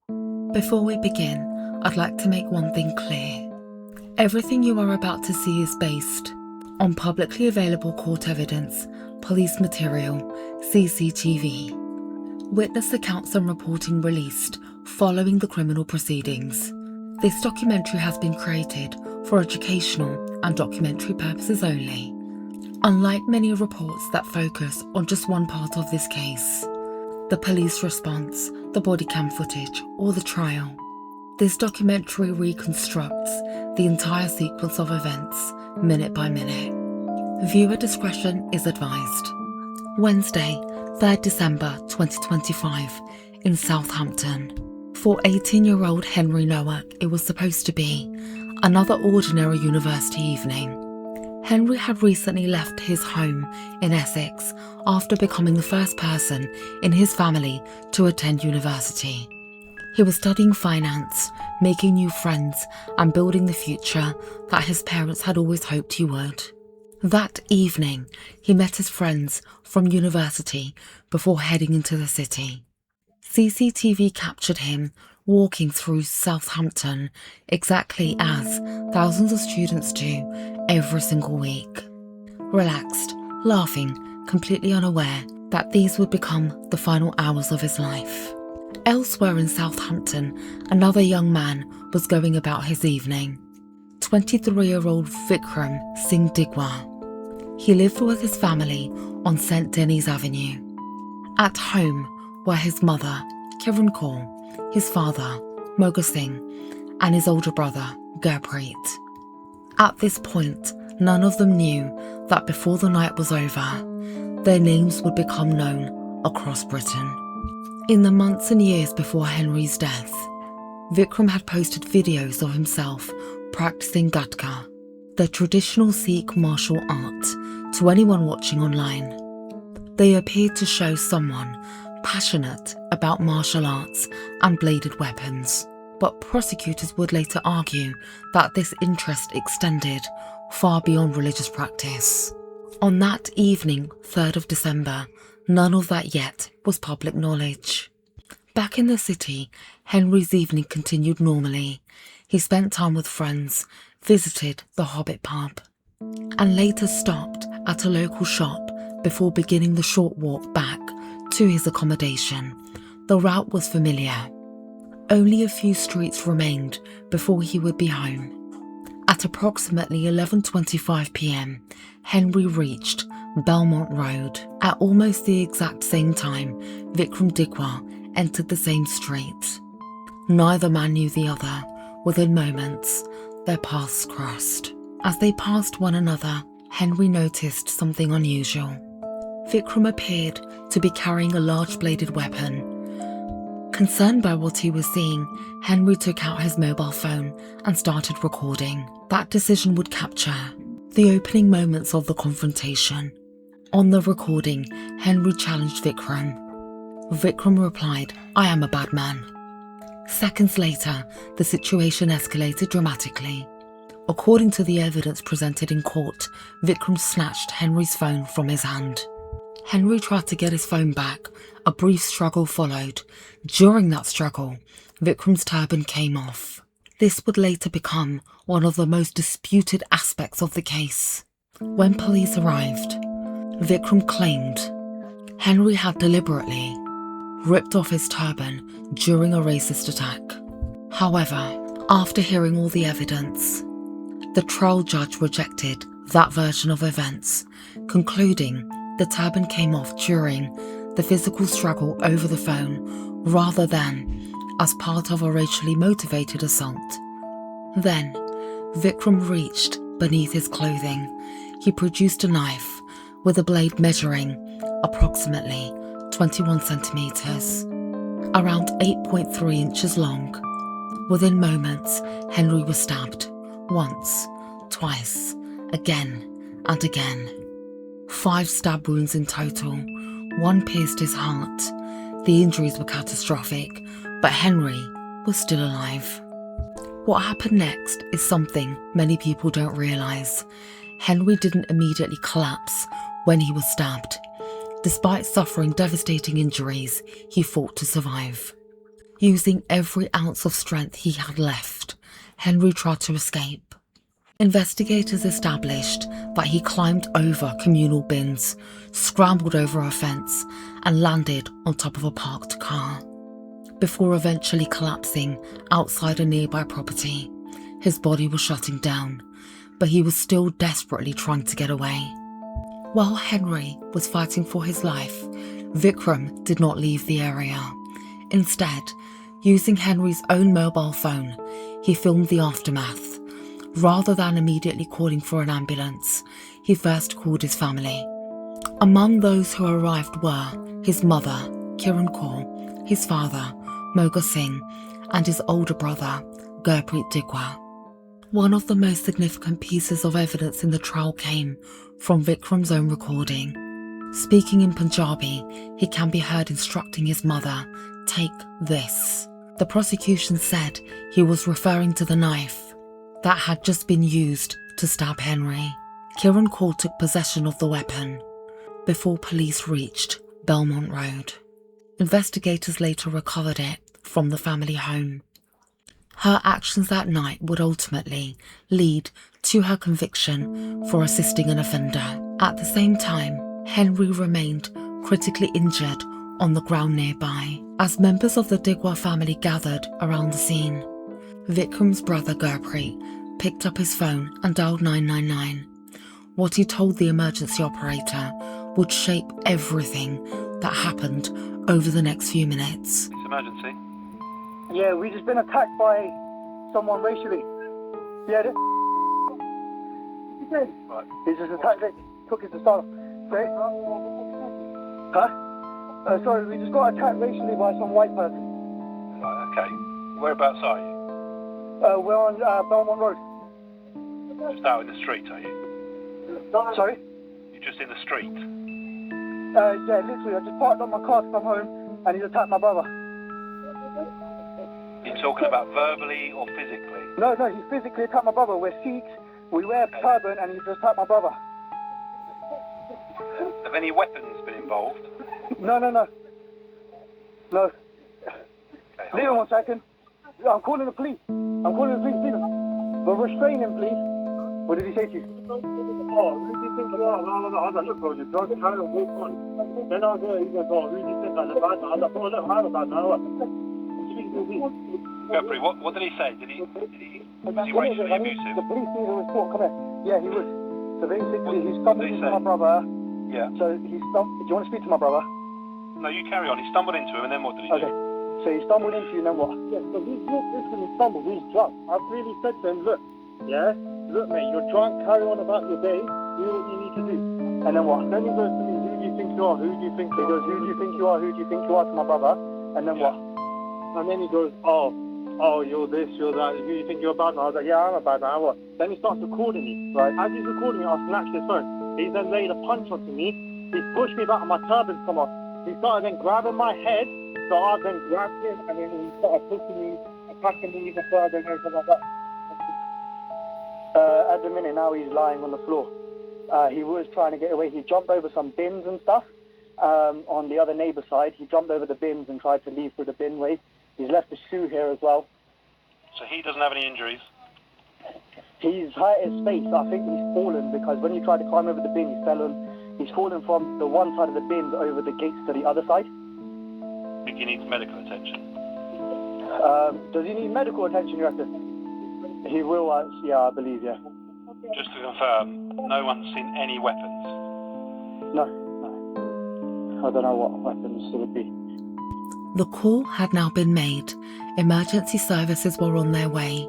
Before we begin, I'd like to make one thing clear. Everything you are about to see is based on publicly available court evidence, police material, CCTV, witness accounts and reporting released following the criminal proceedings. This documentary has been created for educational and documentary purposes only. Unlike many reports that focus on just one part of this case, the police response, the body cam footage, or the trial, this documentary reconstructs the entire sequence of events, minute by minute. Viewer discretion is advised. Wednesday, 3rd December 2025, in Southampton. For 18-year-old Henry Nowak, it was supposed to be another ordinary university evening. Henry had recently left his home in Essex after becoming the first person in his family to attend university. He was studying finance, making new friends, and building the future that his parents had always hoped he would. That evening, he met his friends from university before heading into the city. CCTV captured him walking through Southampton exactly as thousands of students do every single week. Relaxed, laughing, completely unaware that these would become the final hours of his life. Elsewhere in Southampton, another young man was going about his evening. 23-year-old Vikrum Digwa. He lived with his family on St Denis Avenue. At home were his mother, Kiran Kaur, his father, Moga Singh, and his older brother, Gurpreet. At this point, none of them knew that before the night was over, their names would become known across Britain. In the months and years before Henry's death, Vikrum had posted videos of himself practicing Gatka, the traditional Sikh martial art, to anyone watching online. They appeared to show someone passionate about martial arts and bladed weapons, but prosecutors would later argue that this interest extended far beyond religious practice. On that evening, 3rd of December, none of that yet was public knowledge. Back in the city, Henry's evening continued normally. He spent time with friends, visited the Hobbit pub, and later stopped at a local shop before beginning the short walk back to his accommodation. The route was familiar. Only a few streets remained before he would be home. At approximately 11:25 p.m, Henry reached Belmont Road. At almost the exact same time, Vikrum Digwa entered the same street. Neither man knew the other. Within moments, their paths crossed. As they passed one another, Henry noticed something unusual. Vikrum appeared to be carrying a large bladed weapon. Concerned by what he was seeing, Henry took out his mobile phone and started recording. That decision would capture the opening moments of the confrontation. On the recording, Henry challenged Vikrum. Vikrum replied, "I am a bad man." Seconds later, the situation escalated dramatically. According to the evidence presented in court, Vikrum snatched Henry's phone from his hand. Henry tried to get his phone back. A brief struggle followed. During that struggle, Vikrum's turban came off. This would later become one of the most disputed aspects of the case. When police arrived, Vikrum claimed Henry had deliberately ripped off his turban during a racist attack. However, after hearing all the evidence, the trial judge rejected that version of events, concluding the turban came off during the physical struggle over the phone rather than as part of a racially motivated assault. Then, Vikrum reached beneath his clothing. He produced a knife with a blade measuring approximately 21 centimeters, around 8.3 inches long. Within moments, Henry was stabbed once, twice, again and again. 5 stab wounds in total. 1 pierced his heart. The injuries were catastrophic, but Henry was still alive. What happened next is something many people don't realise. Henry didn't immediately collapse when he was stabbed. Despite suffering devastating injuries, he fought to survive. Using every ounce of strength he had left, Henry tried to escape. Investigators established that he climbed over communal bins, scrambled over a fence, and landed on top of a parked car, before eventually collapsing outside a nearby property. His body was shutting down, but he was still desperately trying to get away. While Henry was fighting for his life, Vikrum did not leave the area. Instead, using Henry's own mobile phone, he filmed the aftermath. Rather than immediately calling for an ambulance, he first called his family. Among those who arrived were his mother, Kiran Kaur, his father, Moga Singh, and his older brother, Gurpreet Digwa. One of the most significant pieces of evidence in the trial came from Vikrum's own recording. Speaking in Punjabi, he can be heard instructing his mother, "Take this." The prosecution said he was referring to the knife that had just been used to stab Henry. Kiran Kaur took possession of the weapon before police reached Belmont Road. Investigators later recovered it from the family home. Her actions that night would ultimately lead to her conviction for assisting an offender. At the same time, Henry remained critically injured on the ground nearby. As members of the Digwa family gathered around the scene, Vikrum's brother Gurpreet picked up his phone and dialed 999. What he told the emergency operator would shape everything that happened over the next few minutes. It's emergency. Yeah, we just been attacked by someone racially. Yeah, Right. he just attacked it, took his assault. Sorry? Huh? Sorry, we just got attacked racially by some white person. Right, okay. Whereabouts are you? We're on Belmont Road. Just out in the street, are you? Sorry? You're just in the street? Yeah, literally, I just parked up my car to come home and he's attacked my brother. You're talking about verbally or physically? No, he physically attacked my brother. We're Sikhs, we wear a turban and he's just attacked my brother. Have any weapons been involved? No. No. Okay, Leave him 1 second. I'm calling the police. Leave him. But restrain him, please. What did he say to you? Oh, who do you think you are? I was look, you don't try to walk on. Then I go, he goes, oh, who do you think I'm about? I was like, oh, look, I'm about now. Gurpreet, what did he say? Was he racially abusive? The police need a report. Come here. Yeah, he was. So basically, he stumbled into my brother. Yeah. So he stumbled. Do you want to speak to my brother? No, you carry on. He stumbled into him, and then what did he do? Okay. So he stumbled into you, and then what? Yeah, so he's not just when he stumbled, he's drunk. I've really said to him, look, mate, you're drunk, carry on about your day, do what you need to do. And then what? Then he goes to me, who do you think you are? Who do you think you are? He goes, who do you think you are? Who do you think you are to my brother? And then what? And then he goes, oh, you're this, you're that, who do you think you're a bad man? I was like, yeah, I'm a bad man, what? Then he starts recording me, right? As he's recording me, I snatched his phone. He then laid a punch onto me, he pushed me back and my turban's come off. He started then grabbing my head, so I then grabbed him and then he started pushing me, attacking me even further and everything like that. At the minute now he's lying on the floor. He was trying to get away. He jumped over some bins and stuff on the other neighbour side. He jumped over the bins and tried to leave through the bin way. He's left a shoe here as well. So he doesn't have any injuries? He's hurt his face. I think he's fallen because when he tried to climb over the bin, he fell on. He's fallen from the one side of the bins over the gates to the other side. I think he needs medical attention. Does he need medical attention, you reckon? He will, yeah, I believe, yeah. Just to confirm, no one's seen any weapons? No. I don't know what weapons it would be. The call had now been made. Emergency services were on their way.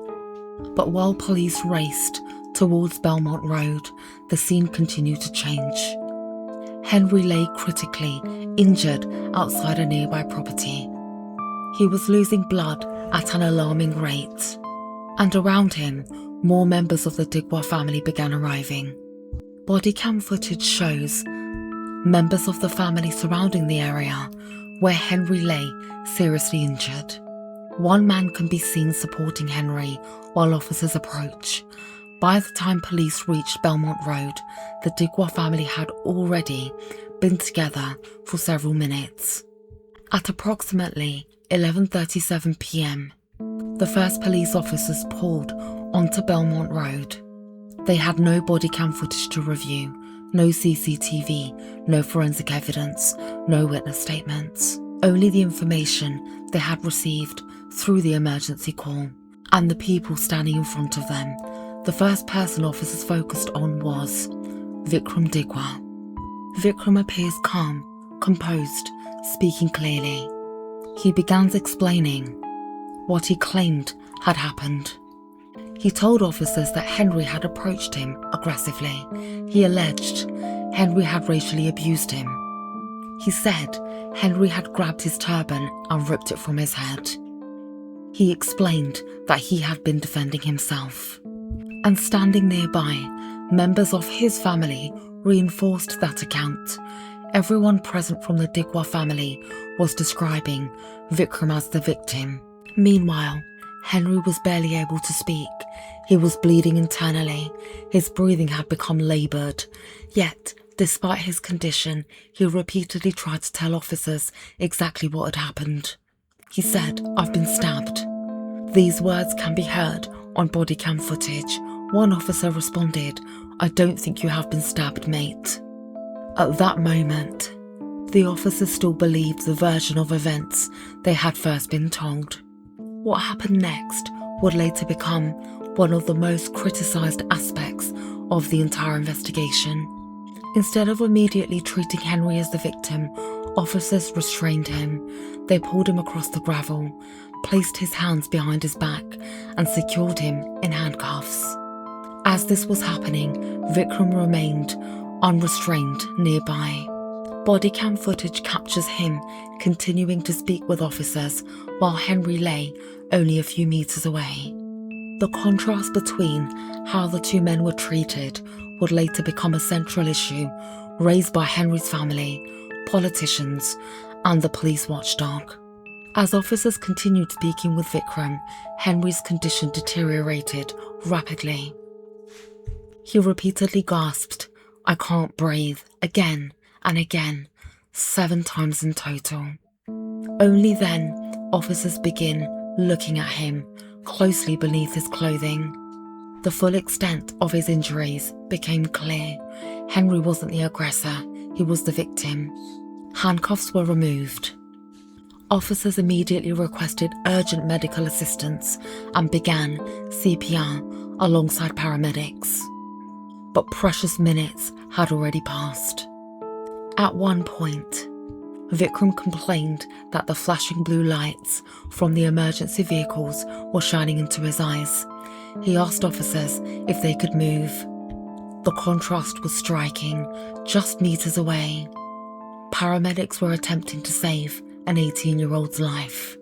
But while police raced towards Belmont Road, the scene continued to change. Henry lay critically injured outside a nearby property. He was losing blood at an alarming rate. And around him, more members of the Digwa family began arriving. Body cam footage shows members of the family surrounding the area where Henry lay seriously injured. One man can be seen supporting Henry while officers approach. By the time police reached Belmont Road, the Digwa family had already been together for several minutes. At approximately 11:37 p.m, the first police officers pulled onto Belmont Road. They had no body cam footage to review, no CCTV, no forensic evidence, no witness statements. Only the information they had received through the emergency call and the people standing in front of them. The first person officers focused on was Vikrum Digwa. Vikrum appears calm, composed, speaking clearly. He begins explaining what he claimed had happened. He told officers that Henry had approached him aggressively. He alleged Henry had racially abused him. He said Henry had grabbed his turban and ripped it from his head. He explained that he had been defending himself. And standing nearby, members of his family reinforced that account. Everyone present from the Digwa family was describing Vikrum as the victim. Meanwhile, Henry was barely able to speak. He was bleeding internally. His breathing had become laboured. Yet, despite his condition, he repeatedly tried to tell officers exactly what had happened. He said, "I've been stabbed." These words can be heard on body cam footage. One officer responded, "I don't think you have been stabbed, mate." At that moment, the officers still believed the version of events they had first been told. What happened next would later become one of the most criticised aspects of the entire investigation. Instead of immediately treating Henry as the victim, officers restrained him. They pulled him across the gravel, placed his hands behind his back, and secured him in handcuffs. As this was happening, Vikrum remained unrestrained nearby. Body cam footage captures him continuing to speak with officers while Henry lay only a few meters away. The contrast between how the two men were treated would later become a central issue raised by Henry's family, politicians, and the police watchdog. As officers continued speaking with Vikrum, Henry's condition deteriorated rapidly. He repeatedly gasped, "I can't breathe," again and again, 7 times in total. Only then, officers begin looking at him closely beneath his clothing. The full extent of his injuries became clear. Henry wasn't the aggressor, he was the victim. Handcuffs were removed. Officers immediately requested urgent medical assistance and began CPR alongside paramedics. But precious minutes had already passed. At one point, Vikrum complained that the flashing blue lights from the emergency vehicles were shining into his eyes. He asked officers if they could move. The contrast was striking, just meters away. Paramedics were attempting to save an 18-year-old's life.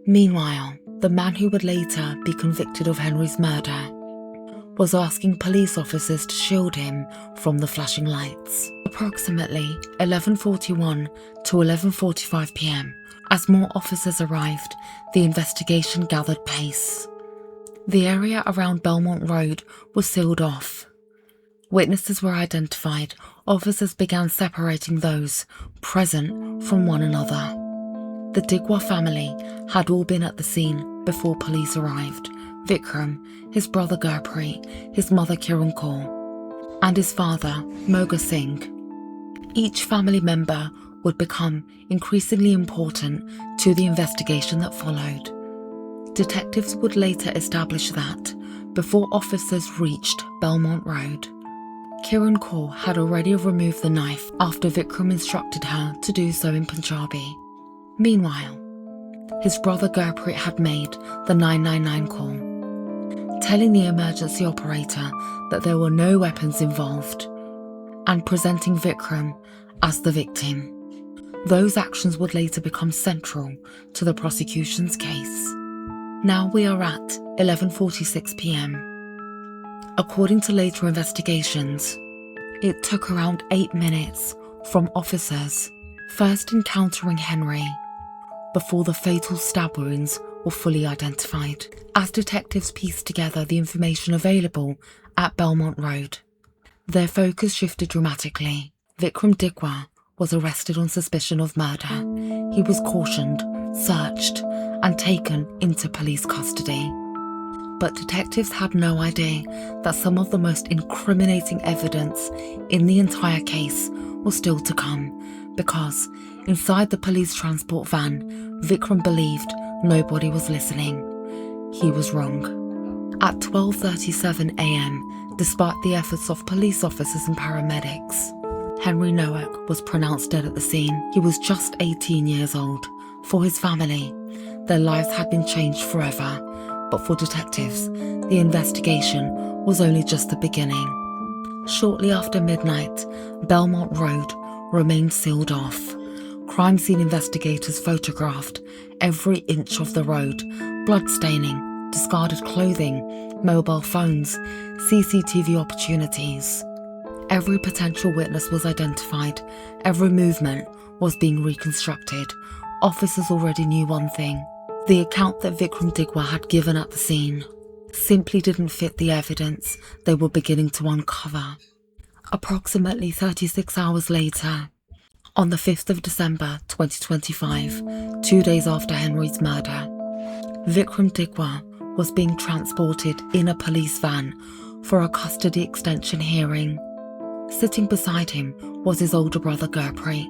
Meanwhile, the man who would later be convicted of Henry's murder was asking police officers to shield him from the flashing lights. Approximately 11:41 to 11:45 p.m, as more officers arrived, the investigation gathered pace. The area around Belmont Road was sealed off. Witnesses were identified. Officers began separating those present from one another. The Digwa family had all been at the scene before police arrived. Vikrum, his brother Gurpreet, his mother Kiran Kaur, and his father Moga Singh. Each family member would become increasingly important to the investigation that followed. Detectives would later establish that, before officers reached Belmont Road, Kiran Kaur had already removed the knife after Vikrum instructed her to do so in Punjabi. Meanwhile, his brother Gurpreet had made the 999 call, telling the emergency operator that there were no weapons involved and presenting Vikrum as the victim. Those actions would later become central to the prosecution's case. Now we are at 11:46 p.m. According to later investigations, it took around 8 minutes from officers first encountering Henry before the fatal stab wounds were fully identified. As detectives pieced together the information available at Belmont Road, their focus shifted dramatically. Vikrum Digwa was arrested on suspicion of murder. He was cautioned, searched, and taken into police custody. But detectives had no idea that some of the most incriminating evidence in the entire case was still to come, because inside the police transport van, Vikrum believed nobody was listening. He was wrong. At 12:37 a.m, despite the efforts of police officers and paramedics, Henry Nowak was pronounced dead at the scene. He was just 18 years old. For his family, their lives had been changed forever, but for detectives, the investigation was only just the beginning. Shortly after midnight, Belmont Road remained sealed off. Crime scene investigators photographed every inch of the road, blood staining, discarded clothing, mobile phones, CCTV opportunities. Every potential witness was identified, every movement was being reconstructed. Officers already knew one thing. The account that Vikrum Digwa had given at the scene simply didn't fit the evidence they were beginning to uncover. Approximately 36 hours later, on the 5th of December 2025, 2 days after Henry's murder, Vikrum Digwa was being transported in a police van for a custody extension hearing. Sitting beside him was his older brother Gurpreet.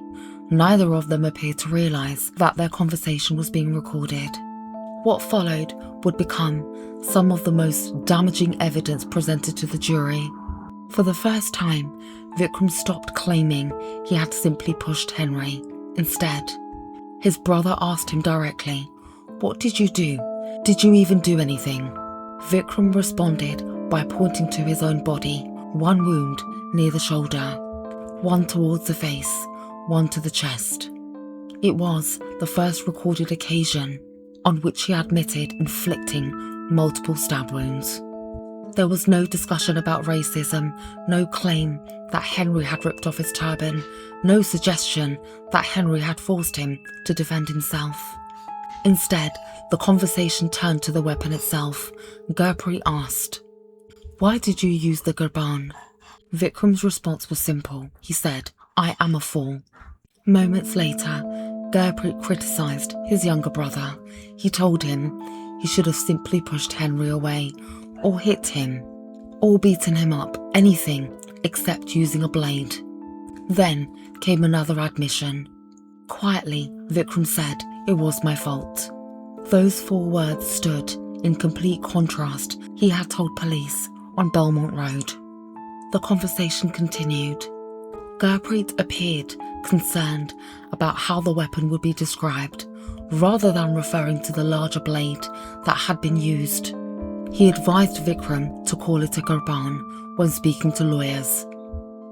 Neither of them appeared to realise that their conversation was being recorded. What followed would become some of the most damaging evidence presented to the jury. For the first time, Vikrum stopped claiming he had simply pushed Henry. Instead, his brother asked him directly, "What did you do? Did you even do anything?" Vikrum responded by pointing to his own body, one wound near the shoulder, one towards the face, one to the chest. It was the first recorded occasion on which he admitted inflicting multiple stab wounds. There was no discussion about racism, no claim that Henry had ripped off his turban, no suggestion that Henry had forced him to defend himself. Instead, the conversation turned to the weapon itself. Gurpreet asked, "Why did you use the gurban?" Vikrum's response was simple. He said, "I am a fool." Moments later, Gurpreet criticised his younger brother. He told him he should have simply pushed Henry away, or hit him, or beaten him up, anything except using a blade. Then came another admission. Quietly, Vikrum said, "It was my fault." Those 4 words stood in complete contrast he had told police on Belmont Road. The conversation continued. Gurpreet appeared concerned about how the weapon would be described, rather than referring to the larger blade that had been used. He advised Vikrum to call it a gurban when speaking to lawyers.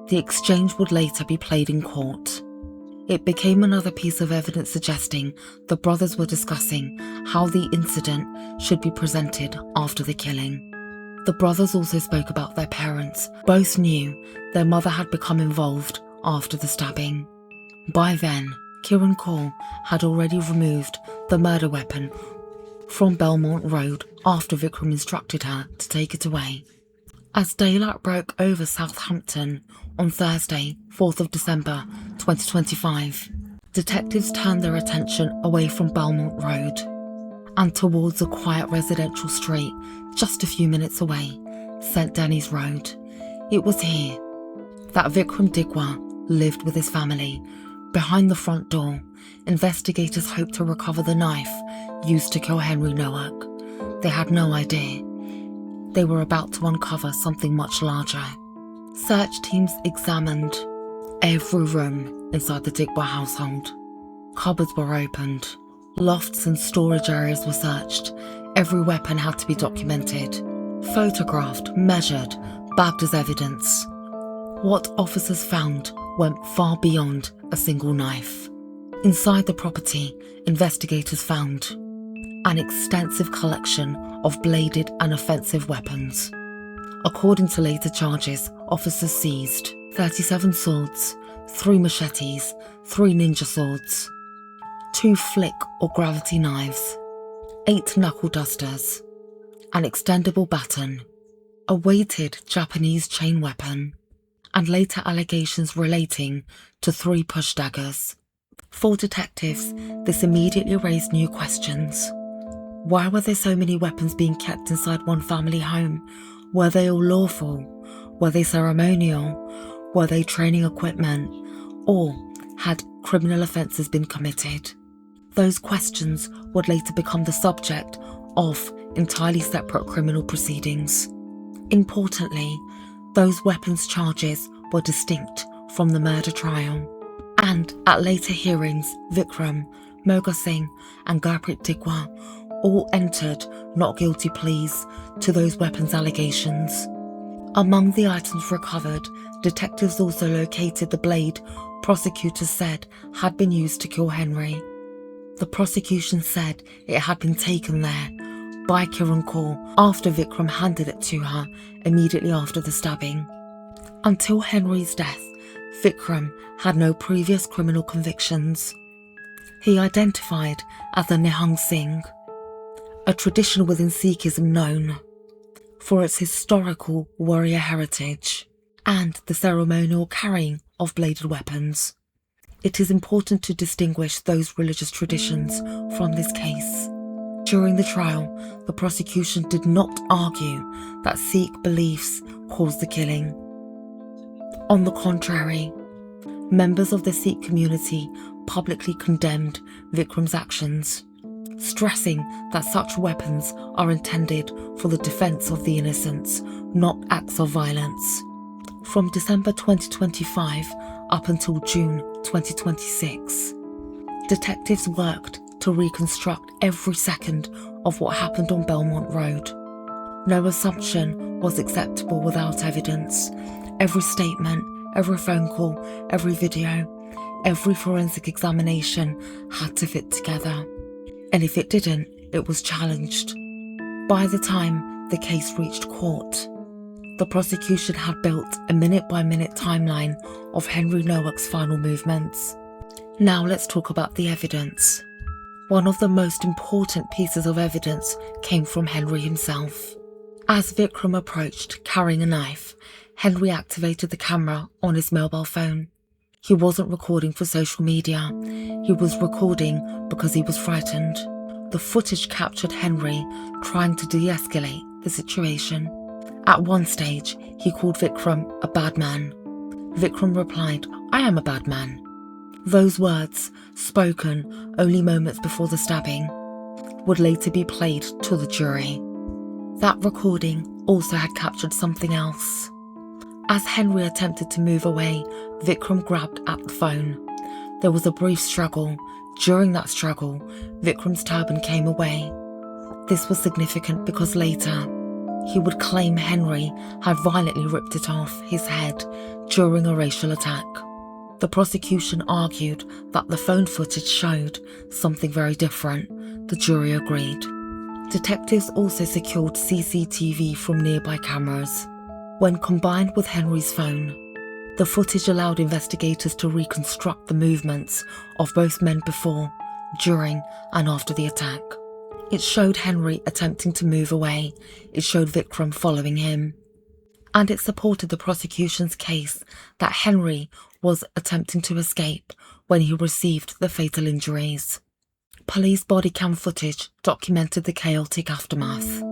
The exchange would later be played in court. It became another piece of evidence suggesting the brothers were discussing how the incident should be presented after the killing. The brothers also spoke about their parents. Both knew their mother had become involved after the stabbing. By then, Kiran Kaur had already removed the murder weapon from Belmont Road after Vikram instructed her to take it away. As daylight broke over Southampton on Thursday, 4th of December 2025, detectives turned their attention away from Belmont Road and towards a quiet residential street just a few minutes away, St Denis Road. It was here that Vikrum Digwa lived with his family. Behind the front door, investigators hoped to recover the knife used to kill Henry Nowak. They had no idea they were about to uncover something much larger. Search teams examined every room inside the Digwa household. Cupboards were opened. Lofts and storage areas were searched. Every weapon had to be documented, photographed, measured, bagged as evidence. What officers found went far beyond a single knife. Inside the property, investigators found an extensive collection of bladed and offensive weapons. According to later charges, officers seized 37 swords, 3 machetes, 3 ninja swords, 2 flick or gravity knives, 8 knuckle dusters, an extendable baton, a weighted Japanese chain weapon, and later allegations relating to 3 push daggers. For detectives, this immediately raised new questions. Why were there so many weapons being kept inside one family home? Were they all lawful? Were they ceremonial? Were they training equipment? Or had criminal offences been committed? Those questions would later become the subject of entirely separate criminal proceedings. Importantly, those weapons charges were distinct from the murder trial. And at later hearings, Vikrum, Moga Singh and Vikrum Digwa all entered not guilty pleas to those weapons allegations. Among the items recovered, detectives also located the blade prosecutors said had been used to kill Henry. The prosecution said it had been taken there by Kiran Kaur after Vikram handed it to her immediately after the stabbing. Until Henry's death, Vikram had no previous criminal convictions. He identified as a Nihang Singh, a tradition within Sikhism known for its historical warrior heritage and the ceremonial carrying of bladed weapons. It is important to distinguish those religious traditions from this case. During the trial, the prosecution did not argue that Sikh beliefs caused the killing. On the contrary, members of the Sikh community publicly condemned Vikram's actions, stressing that such weapons are intended for the defence of the innocents, not acts of violence. From December 2025 up until June 2026, detectives worked to reconstruct every second of what happened on Belmont Road. No assumption was acceptable without evidence. Every statement, every phone call, every video, every forensic examination had to fit together. And if it didn't, it was challenged. By the time the case reached court, the prosecution had built a minute-by-minute timeline of Henry Nowak's final movements. Now let's talk about the evidence. One of the most important pieces of evidence came from Henry himself. As Vikram approached carrying a knife, Henry activated the camera on his mobile phone. He wasn't recording for social media. He was recording because he was frightened. The footage captured Henry trying to de-escalate the situation. At one stage, he called Vikram a bad man. Vikram replied, "I am a bad man." Those words, spoken only moments before the stabbing, would later be played to the jury. That recording also had captured something else. As Henry attempted to move away, Vikram grabbed at the phone. There was a brief struggle. During that struggle, Vikram's turban came away. This was significant because later, he would claim Henry had violently ripped it off his head during a racial attack. The prosecution argued that the phone footage showed something very different. The jury agreed. Detectives also secured CCTV from nearby cameras. When combined with Henry's phone, the footage allowed investigators to reconstruct the movements of both men before, during, and after the attack. It showed Henry attempting to move away. It showed Vikram following him. And it supported the prosecution's case that Henry was attempting to escape when he received the fatal injuries. Police body cam footage documented the chaotic aftermath.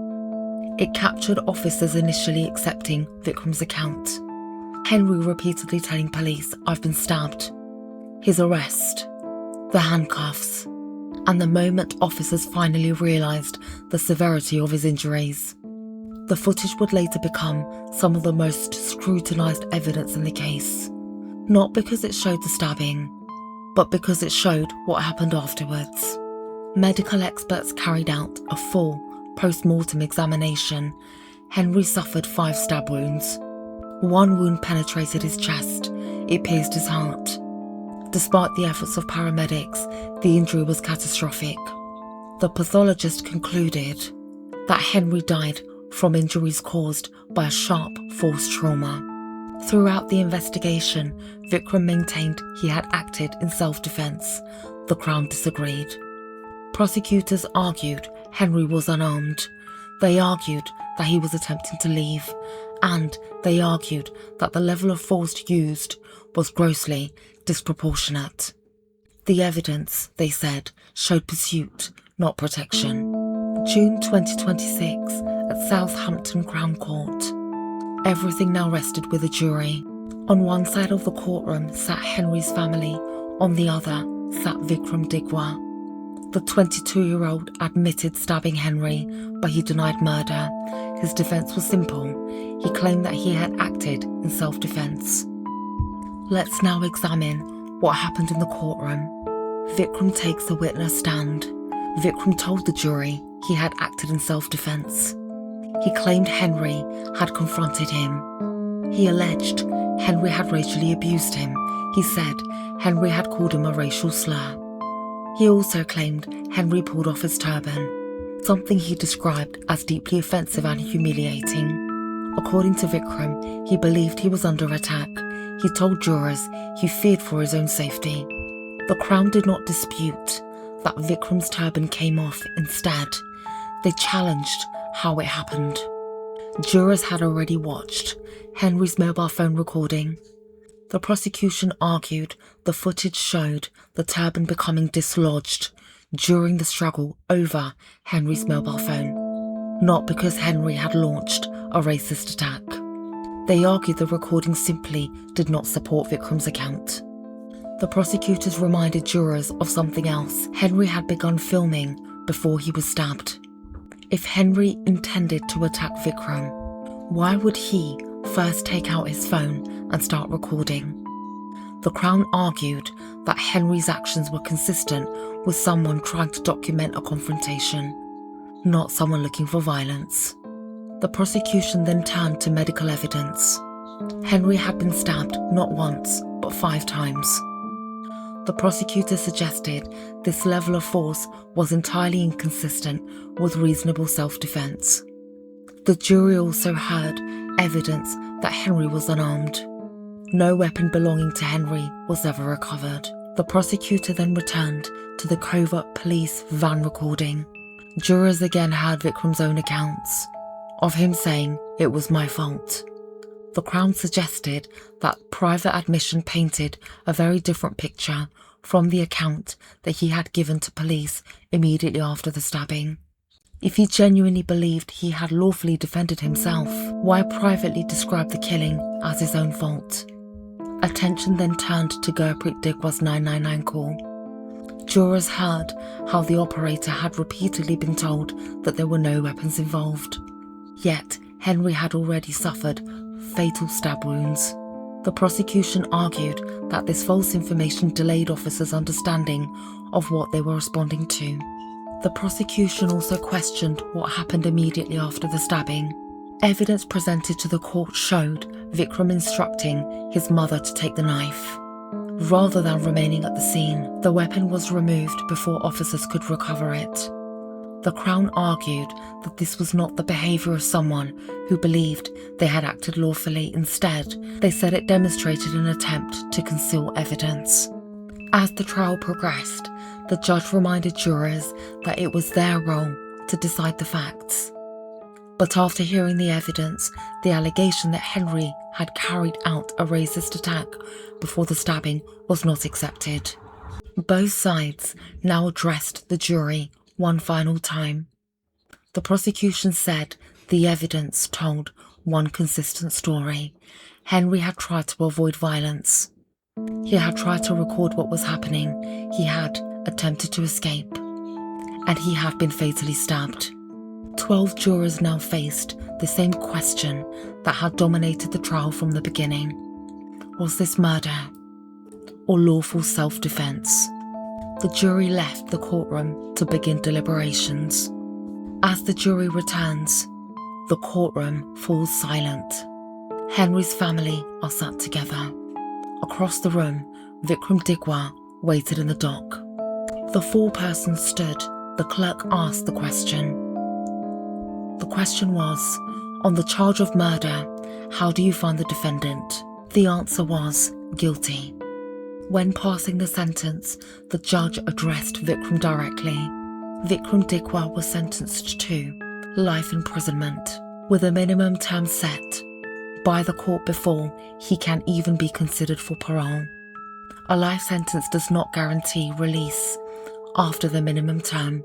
It captured officers initially accepting Vikram's account. Henry repeatedly telling police, "I've been stabbed." His arrest, the handcuffs, and the moment officers finally realised the severity of his injuries. The footage would later become some of the most scrutinised evidence in the case, not because it showed the stabbing, but because it showed what happened afterwards. Medical experts carried out a full post-mortem examination. Henry suffered 5 stab wounds. One wound penetrated his chest. It pierced his heart. Despite the efforts of paramedics, the injury was catastrophic. The pathologist concluded that Henry died from injuries caused by a sharp force trauma. Throughout the investigation, Vikram maintained he had acted in self-defense. The Crown disagreed. Prosecutors argued Henry was unarmed. They argued that he was attempting to leave, and they argued that the level of force used was grossly disproportionate. The evidence, they said, showed pursuit, not protection. June 2026 at Southampton Crown Court. Everything now rested with a jury. On one side of the courtroom sat Henry's family, on the other sat Vikrum Digwa. The 22-year-old admitted stabbing Henry, but he denied murder. His defense was simple. He claimed that he had acted in self-defense. Let's now examine what happened in the courtroom. Vikrum takes the witness stand. Vikrum told the jury he had acted in self-defense. He claimed Henry had confronted him. He alleged Henry had racially abused him. He said Henry had called him a racial slur. He also claimed Henry pulled off his turban, something he described as deeply offensive and humiliating. According to Vikrum, he believed he was under attack. He told jurors he feared for his own safety. The Crown did not dispute that Vikrum's turban came off. Instead, they challenged how it happened. Jurors had already watched Henry's mobile phone recording. The prosecution argued the footage showed the turban becoming dislodged during the struggle over Henry's mobile phone, not because Henry had launched a racist attack. They argued the recording simply did not support Vikrum's account. The prosecutors reminded jurors of something else. Henry had begun filming before he was stabbed. If Henry intended to attack Vikrum, why would he first take out his phone and start recording? The Crown argued that Henry's actions were consistent with someone trying to document a confrontation, not someone looking for violence. The prosecution then turned to medical evidence. Henry had been stabbed not once, but 5 times. The prosecutor suggested this level of force was entirely inconsistent with reasonable self-defense. The jury also heard evidence that Henry was unarmed. No weapon belonging to Henry was ever recovered. The prosecutor then returned to the covert police van recording. Jurors again heard Vikrum's own accounts of him saying, "It was my fault." The Crown suggested that private admission painted a very different picture from the account that he had given to police immediately after the stabbing. If he genuinely believed he had lawfully defended himself, why privately describe the killing as his own fault? Attention then turned to Vikrum Digwa's 999 call. Jurors heard how the operator had repeatedly been told that there were no weapons involved. Yet, Henry had already suffered fatal stab wounds. The prosecution argued that this false information delayed officers' understanding of what they were responding to. The prosecution also questioned what happened immediately after the stabbing. Evidence presented to the court showed Vikrum instructing his mother to take the knife. Rather than remaining at the scene, the weapon was removed before officers could recover it. The Crown argued that this was not the behaviour of someone who believed they had acted lawfully. Instead, they said it demonstrated an attempt to conceal evidence. As the trial progressed, the judge reminded jurors that it was their role to decide the facts. But after hearing the evidence, the allegation that Henry had carried out a racist attack before the stabbing was not accepted. Both sides now addressed the jury one final time. The prosecution said the evidence told one consistent story. Henry had tried to avoid violence. He had tried to record what was happening. He had attempted to escape. And he had been fatally stabbed. 12 jurors now faced the same question that had dominated the trial from the beginning. Was this murder or lawful self-defense? The jury left the courtroom to begin deliberations. As the jury returns, the courtroom falls silent. Henry's family are sat together. Across the room, Vikrum Digwa waited in the dock. The 4 persons stood. The clerk asked the question. The question was, on the charge of murder, how do you find the defendant? The answer was, guilty. When passing the sentence, the judge addressed Vikrum directly. Vikrum Digwa was sentenced to life imprisonment, with a minimum term set by the court before he can even be considered for parole. A life sentence does not guarantee release after the minimum term.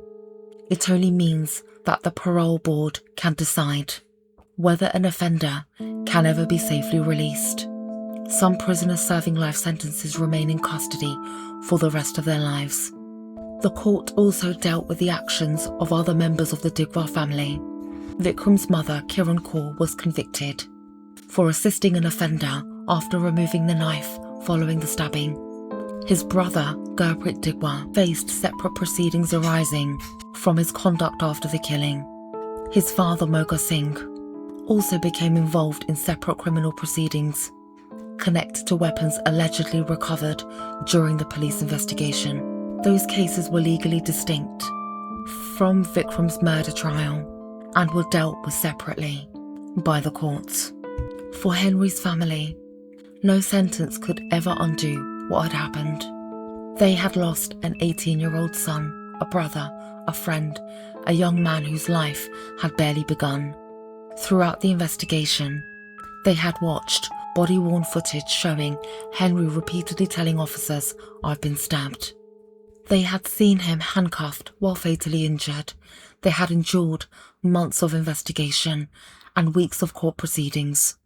It only means that the parole board can decide whether an offender can ever be safely released. Some prisoners serving life sentences remain in custody for the rest of their lives. The court also dealt with the actions of other members of the Digwa family. Vikrum's mother, Kiran Kaur, was convicted for assisting an offender after removing the knife following the stabbing. His brother, Gurpreet Digwa, faced separate proceedings arising from his conduct after the killing. His father, Moga Singh, also became involved in separate criminal proceedings connected to weapons allegedly recovered during the police investigation. Those cases were legally distinct from Vikrum's murder trial and were dealt with separately by the courts. For Henry's family, no sentence could ever undo what had happened. They had lost an 18-year-old son, a brother, a friend, a young man whose life had barely begun. Throughout the investigation, they had watched body-worn footage showing Henry repeatedly telling officers, "I've been stabbed." They had seen him handcuffed while fatally injured. They had endured months of investigation and weeks of court proceedings.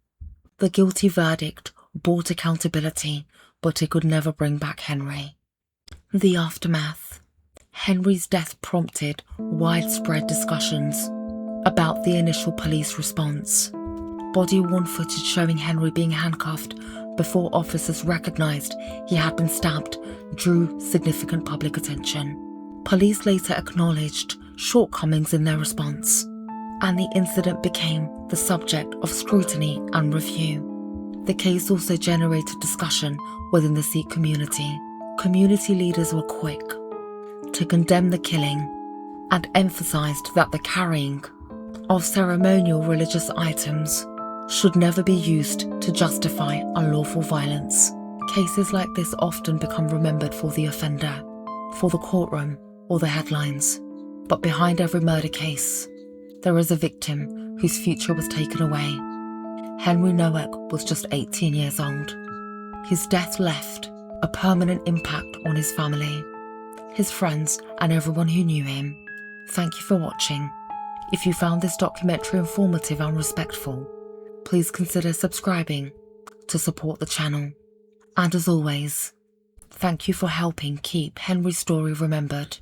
The guilty verdict brought accountability, but it could never bring back Henry. The aftermath. Henry's death prompted widespread discussions about the initial police response. Body-worn footage showing Henry being handcuffed before officers recognised he had been stabbed drew significant public attention. Police later acknowledged shortcomings in their response, and the incident became the subject of scrutiny and review. The case also generated discussion within the Sikh community. Community leaders were quick to condemn the killing and emphasised that the carrying of ceremonial religious items should never be used to justify unlawful violence. Cases like this often become remembered for the offender, for the courtroom, or the headlines. But behind every murder case, there is a victim whose future was taken away. Henry Nowak was just 18 years old. His death left a permanent impact on his family, his friends, and everyone who knew him. Thank you for watching. If you found this documentary informative and respectful, please consider subscribing to support the channel. And as always, thank you for helping keep Henry's story remembered.